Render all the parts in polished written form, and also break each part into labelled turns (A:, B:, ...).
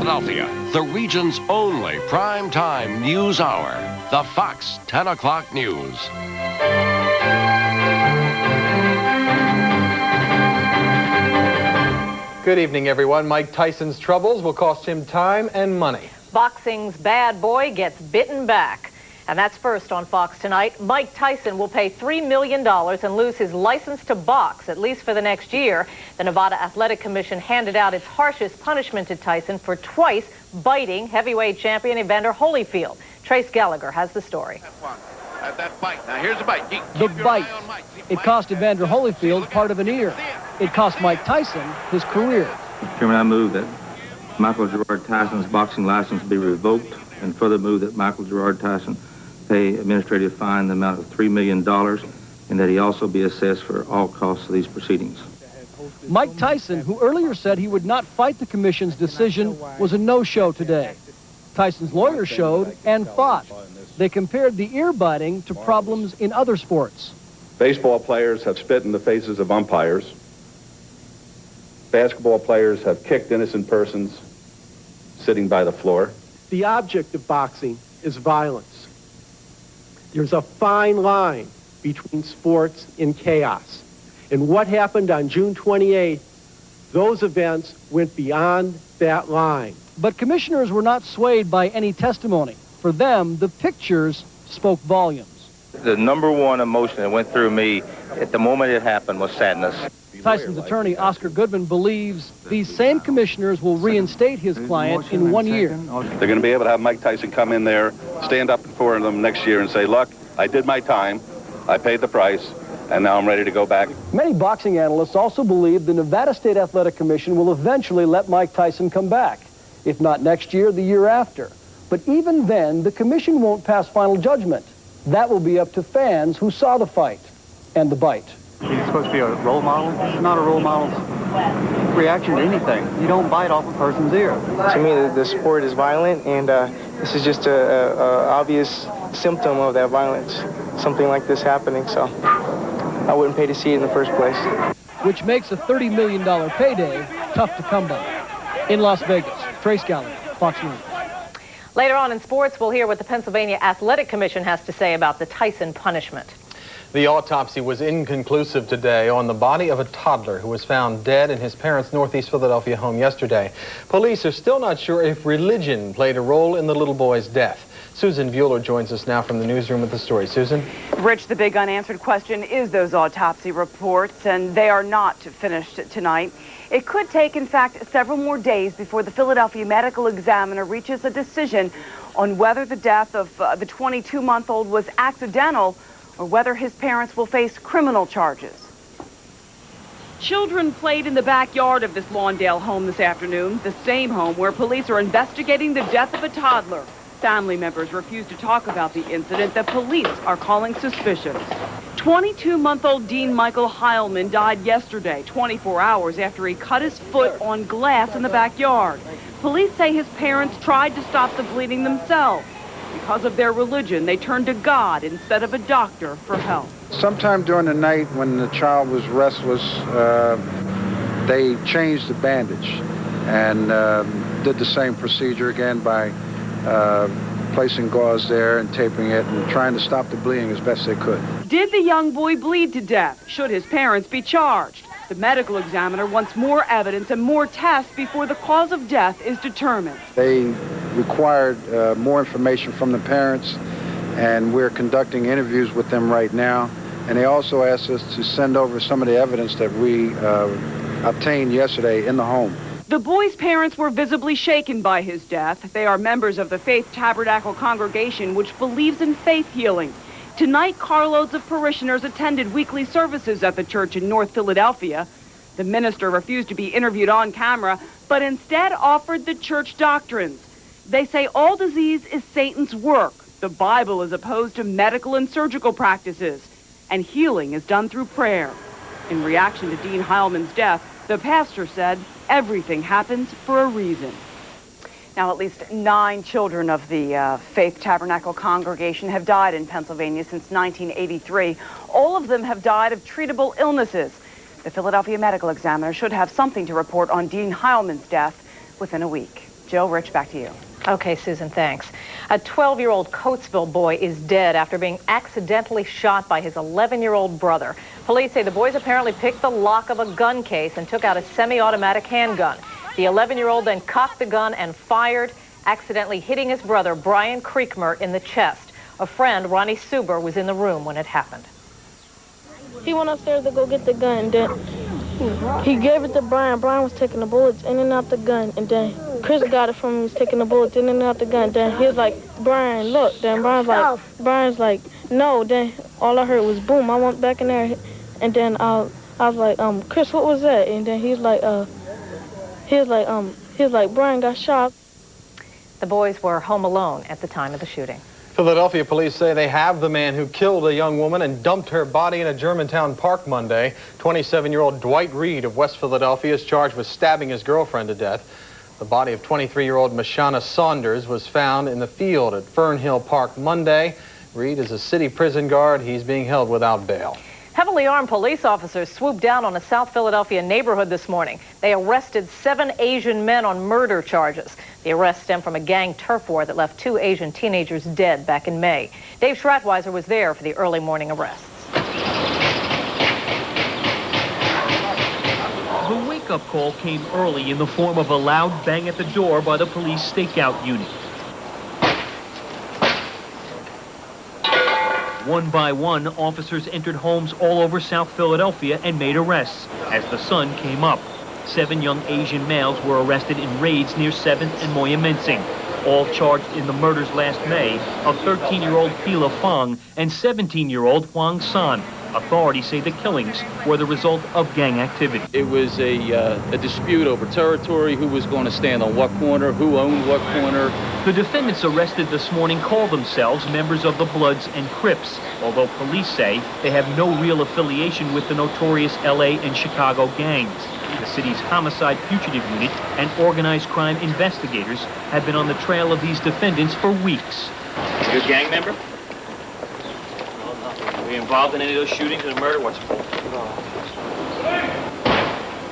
A: Philadelphia, the region's only prime-time news hour, the Fox 10 o'clock news.
B: Good evening, everyone. Mike Tyson's troubles will cost him time and money.
C: Boxing's bad boy gets bitten back. And that's first on Fox tonight. Mike Tyson will pay $3 million and lose his license to box, at least for the next year. The Nevada Athletic Commission handed out its harshest punishment to Tyson for twice biting heavyweight champion Evander Holyfield. Trace Gallagher has the story.
D: That bite. Now here's the bite.
E: The bite. It cost Evander Holyfield part of an ear. It cost Mike Tyson his career.
F: Chairman, I move that Michael Gerard Tyson's boxing license be revoked, and further move that Michael Gerard Tyson pay administrative fine in the amount of $3 million, and that he also be assessed for all costs of these proceedings.
E: Mike Tyson, who earlier said he would not fight the commission's decision, was a no-show today. Tyson's lawyer showed and fought. They compared the ear biting to problems in other sports.
G: Baseball players have spit in the faces of umpires. Basketball players have kicked innocent persons sitting by the floor.
H: The object of boxing is violence. There's a fine line between sports and chaos. And what happened on June 28th, those events went beyond that line.
E: But commissioners were not swayed by any testimony. For them, the pictures spoke volumes.
F: The number one emotion that went through me at the moment it happened was sadness.
E: Tyson's attorney, Oscar Goodman, believes these same commissioners will reinstate his client in 1 year.
G: They're going to be able to have Mike Tyson come in there, stand up in front of them next year and say, look, I did my time, I paid the price, and now I'm ready to go back.
E: Many boxing analysts also believe the Nevada State Athletic Commission will eventually let Mike Tyson come back. If not next year, the year after. But even then, the commission won't pass final judgment. That will be up to fans who saw the fight and the bite.
I: He's supposed to be a role model. It's not a role model's reaction to anything. You don't bite off a person's ear.
J: To me, the sport is violent, and this is just a obvious symptom of that violence. Something like this happening, so I wouldn't pay to see it in the first place.
E: Which makes a $30 million payday tough to come by. In Las Vegas, Trace Gallagher, Fox News.
C: Later on in sports, we'll hear what the Pennsylvania Athletic Commission has to say about the Tyson punishment.
B: The autopsy was inconclusive today on the body of a toddler who was found dead in his parents' Northeast Philadelphia home yesterday. Police are still not sure if religion played a role in the little boy's death. Susan Bueller joins us now from the newsroom with the story. Susan?
K: Rich, the big unanswered question is those autopsy reports, and they are not finished tonight. It could take, in fact, several more days before the Philadelphia medical examiner reaches a decision on whether the death of the 22-month-old was accidental or whether his parents will face criminal charges. Children played in the backyard of this Lawndale home this afternoon, the same home where police are investigating the death of a toddler. Family members refuse to talk about the incident that police are calling suspicious. 22-month-old Dean Michael Heilman died yesterday, 24 hours after he cut his foot on glass in the backyard. Police say his parents tried to stop the bleeding themselves. Because of their religion, they turned to God instead of a doctor for help.
L: Sometime during the night when the child was restless, they changed the bandage and did the same procedure again by placing gauze there and taping it and trying to stop the bleeding as best they could.
K: Did the young boy bleed to death? Should his parents be charged? The medical examiner wants more evidence and more tests before the cause of death is determined.
L: They required more information from the parents, and we're conducting interviews with them right now. And they also asked us to send over some of the evidence that we obtained yesterday in the home.
K: The boy's parents were visibly shaken by his death. They are members of the Faith Tabernacle congregation, which believes in faith healing. Tonight, carloads of parishioners attended weekly services at the church in North Philadelphia. The minister refused to be interviewed on camera, but instead offered the church doctrines. They say all disease is Satan's work. The Bible is opposed to medical and surgical practices, and healing is done through prayer. In reaction to Dean Heilman's death, the pastor said everything happens for a reason. Now, at least 9 children of the Faith Tabernacle congregation have died in Pennsylvania since 1983. All of them have died of treatable illnesses. The Philadelphia medical examiner should have something to report on Dean Heilman's death within a week. Joe, Rich, back to you.
C: Okay, Susan, thanks. A 12-year-old Coatesville boy is dead after being accidentally shot by his 11-year-old brother. Police say the boys apparently picked the lock of a gun case and took out a semi-automatic handgun. The 11-year-old then cocked the gun and fired, accidentally hitting his brother, Brian Creekmer, in the chest. A friend, Ronnie Suber, was in the room when it happened.
M: He went upstairs to go get the gun, then he gave it to Brian. Brian was taking the bullets in and out the gun, and then Chris got it from him. He was taking the bullets in and out the gun. Then he was like, Brian, look. Then Brian's like, no. Then all I heard was boom. I went back in there, and then I was like, Chris, what was that? And then he's like, Brian got shot.
C: The boys were home alone at the time of the shooting.
B: Philadelphia police say they have the man who killed a young woman and dumped her body in a Germantown park Monday. 27-year-old Dwight Reed of West Philadelphia is charged with stabbing his girlfriend to death. The body of 23-year-old Mashana Saunders was found in the field at Fernhill Park Monday. Reed is a city prison guard. He's being held without bail.
C: Heavily armed police officers swooped down on a South Philadelphia neighborhood this morning. They arrested 7 Asian men on murder charges. The arrest stemmed from a gang turf war that left 2 Asian teenagers dead back in May. Dave Schratweiser was there for the early morning arrests.
N: The wake-up call came early in the form of a loud bang at the door by the police stakeout unit. One by one, officers entered homes all over South Philadelphia and made arrests as the sun came up. 7 young Asian males were arrested in raids near 7th and Moyamensing, all charged in the murders last May of 13-year-old Pila Fong and 17-year-old Huang San. Authorities say the killings were the result of gang activity.
O: It was a dispute over territory, who was going to stand on what corner, who owned what corner.
N: The defendants arrested this morning call themselves members of the Bloods and Crips, although police say they have no real affiliation with the notorious LA and Chicago gangs. The city's homicide fugitive unit and organized crime investigators have been on the trail of these defendants for weeks.
P: You a gang member? Were you involved in any of those shootings and murder? What's it for?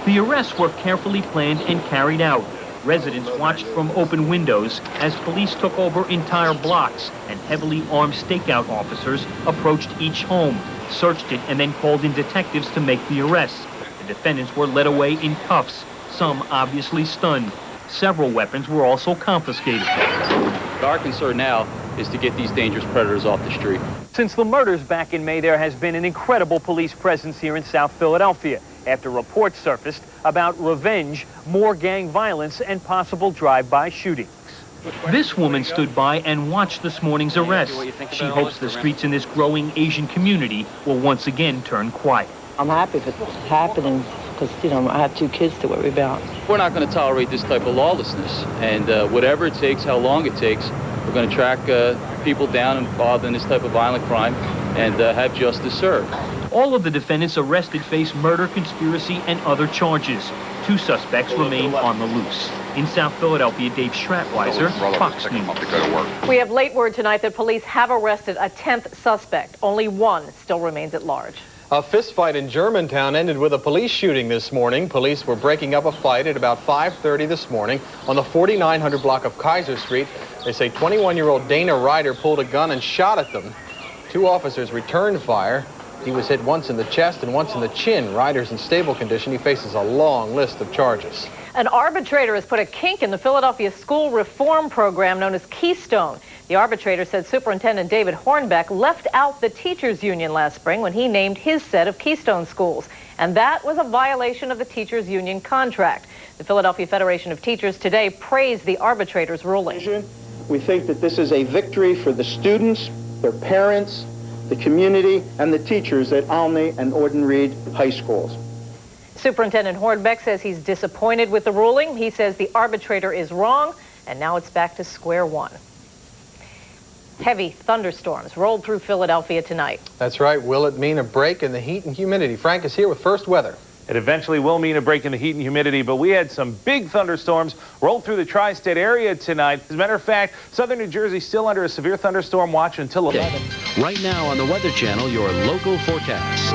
N: The arrests were carefully planned and carried out. Residents watched from open windows as police took over entire blocks and heavily armed stakeout officers approached each home, searched it, and then called in detectives to make the arrests. The defendants were led away in cuffs, some obviously stunned. Several weapons were also confiscated.
O: Our concern now is to get these dangerous predators off the street.
N: Since the murders back in May, there has been an incredible police presence here in South Philadelphia after reports surfaced about revenge, more gang violence, and possible drive-by shootings. This woman stood by and watched this morning's arrest. She hopes the streets in this growing Asian community will once again turn quiet.
Q: I'm happy if it's happening because, I have 2 kids to worry about.
O: We're not going to tolerate this type of lawlessness, and whatever it takes, how long it takes, we're going to track people down involved in this type of violent crime and have justice served.
N: All of the defendants arrested face murder, conspiracy, and other charges. 2 suspects remain on the loose. In South Philadelphia, Dave Schratweiser, Fox News.
C: We have late word tonight that police have arrested a 10th suspect. Only 1 still remains at large.
B: A fistfight in Germantown ended with a police shooting this morning. Police were breaking up a fight at about 5:30 this morning on the 4900 block of Kaiser Street. They say 21-year-old Dana Ryder pulled a gun and shot at them. 2 officers returned fire. He was hit once in the chest and once in the chin. Ryder's in stable condition. He faces a long list of charges.
C: An arbitrator has put a kink in the Philadelphia school reform program known as Keystone. The arbitrator said Superintendent David Hornbeck left out the teachers union last spring when he named his set of Keystone schools. And that was a violation of the teachers union contract. The Philadelphia Federation of Teachers today praised the arbitrator's ruling.
R: We think that this is a victory for the students, their parents, the community, and the teachers at Olney and Orden Reed high schools.
C: Superintendent Hornbeck says he's disappointed with the ruling. He says the arbitrator is wrong, and now it's back to square one. Heavy thunderstorms rolled through Philadelphia tonight.
B: That's right. Will it mean a break in the heat and humidity? Frank is here with first weather.
S: It eventually will mean a break in the heat and humidity, but we had some big thunderstorms roll through the tri-state area tonight. As a matter of fact, southern New Jersey still under a severe thunderstorm watch until 11.
A: Right now on the Weather Channel, your local forecast.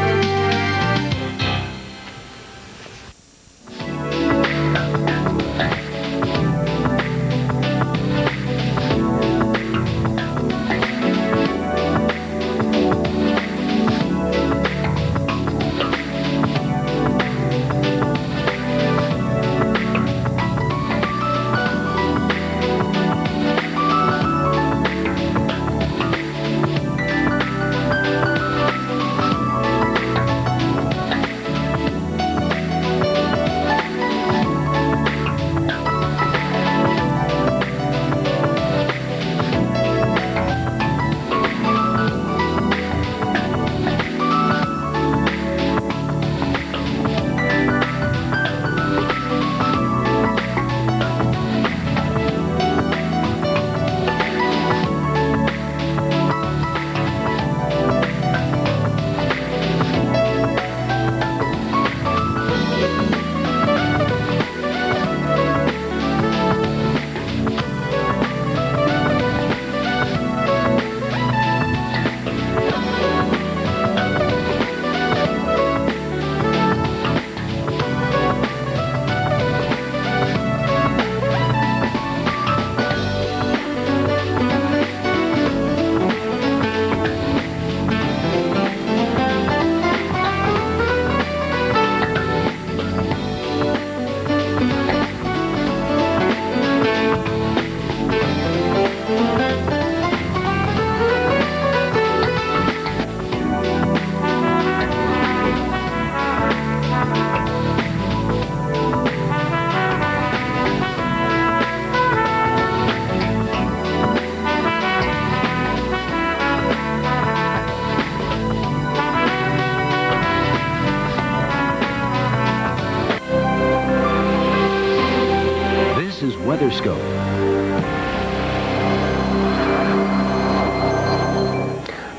T: Weather Scope.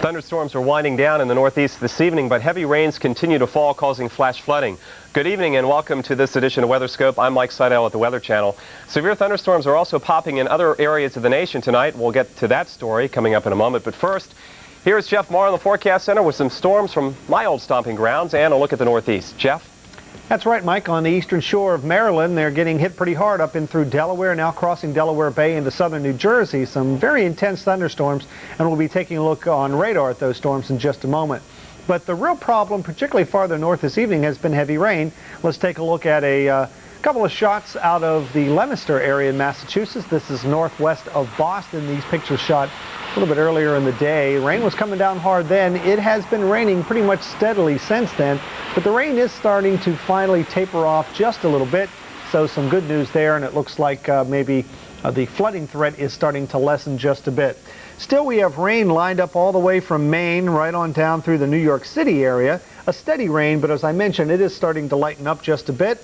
U: Thunderstorms are winding down in the Northeast this evening, but heavy rains continue to fall, causing flash flooding. Good evening and welcome to this edition of WeatherScope. I'm Mike Seidel at the Weather Channel. Severe thunderstorms are also popping in other areas of the nation tonight. We'll get to that story coming up in a moment, but first, here's Jeff Marr in the Forecast Center with some storms from my old stomping grounds and a look at the Northeast. Jeff?
V: That's right, Mike. On the eastern shore of Maryland, they're getting hit pretty hard up in through Delaware, now crossing Delaware Bay into southern New Jersey. Some very intense thunderstorms, and we'll be taking a look on radar at those storms in just a moment. But the real problem, particularly farther north this evening, has been heavy rain. Let's take a look at a couple of shots out of the Leominster area in Massachusetts. This is northwest of Boston. These pictures shot a little bit earlier in the day. Rain was coming down hard then. It has been raining pretty much steadily since then, but the rain is starting to finally taper off just a little bit. So some good news there, and it looks like maybe the flooding threat is starting to lessen just a bit. Still, we have rain lined up all the way from Maine right on down through the New York City area. A steady rain, but as I mentioned, it is starting to lighten up just a bit.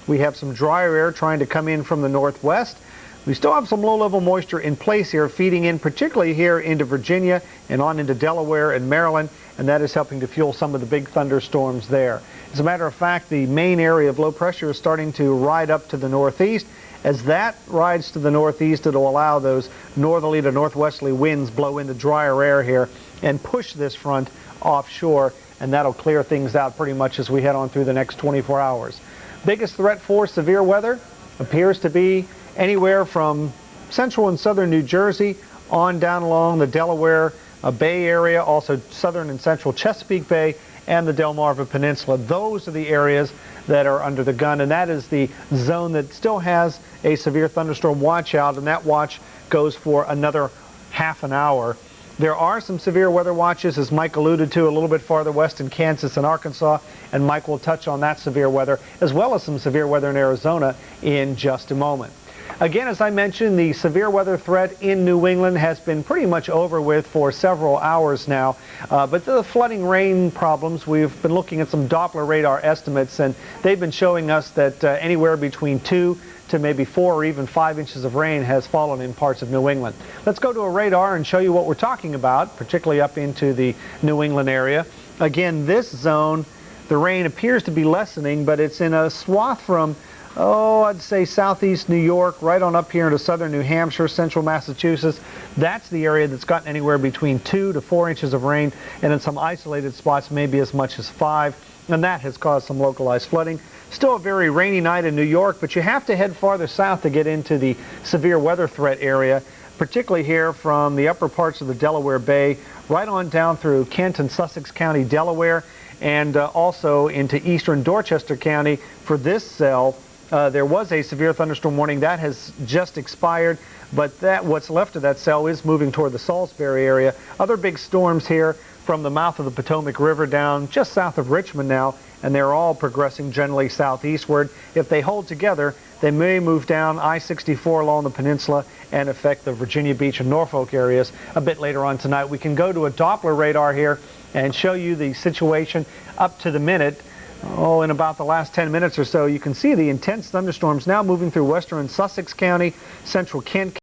V: We have some drier air trying to come in from the northwest. We still have some low-level moisture in place here, feeding in particularly here into Virginia and on into Delaware and Maryland, and that is helping to fuel some of the big thunderstorms there. As a matter of fact, the main area of low pressure is starting to ride up to the northeast. As that rides to the northeast, it'll allow those northerly to northwesterly winds blow into drier air here and push this front offshore, and that'll clear things out pretty much as we head on through the next 24 hours. Biggest threat for severe weather appears to be anywhere from central and southern New Jersey on down along the Delaware Bay area, also southern and central Chesapeake Bay and the Delmarva Peninsula. Those are the areas that are under the gun, and that is the zone that still has a severe thunderstorm watch out, and that watch goes for another half an hour. There are some severe weather watches, as Mike alluded to, a little bit farther west in Kansas and Arkansas, and Mike will touch on that severe weather, as well as some severe weather in Arizona in just a moment. Again, as I mentioned, the severe weather threat in New England has been pretty much over with for several hours now. But the flooding rain problems, we've been looking at some Doppler radar estimates, and they've been showing us that anywhere between 2 to maybe 4 or even 5 inches of rain has fallen in parts of New England. Let's go to a radar and show you what we're talking about, particularly up into the New England area. Again, this zone, the rain appears to be lessening, but it's in a swath from I'd say southeast New York, right on up here into southern New Hampshire, central Massachusetts. That's the area that's gotten anywhere between 2 to 4 inches of rain, and in some isolated spots, maybe as much as 5. And that has caused some localized flooding. Still a very rainy night in New York, but you have to head farther south to get into the severe weather threat area, particularly here from the upper parts of the Delaware Bay, right on down through Kent and Sussex County, Delaware, and also into eastern Dorchester County for this cell. There was a severe thunderstorm warning that has just expired, but what's left of that cell is moving toward the Salisbury area. Other big storms here from the mouth of the Potomac River down just south of Richmond now, and they're all progressing generally southeastward. If they hold together, they may move down I-64 along the peninsula and affect the Virginia Beach and Norfolk areas a bit later on tonight. We can go to a Doppler radar here and show you the situation up to the minute. In about the last 10 minutes or so, you can see the intense thunderstorms now moving through western Sussex County, central Kent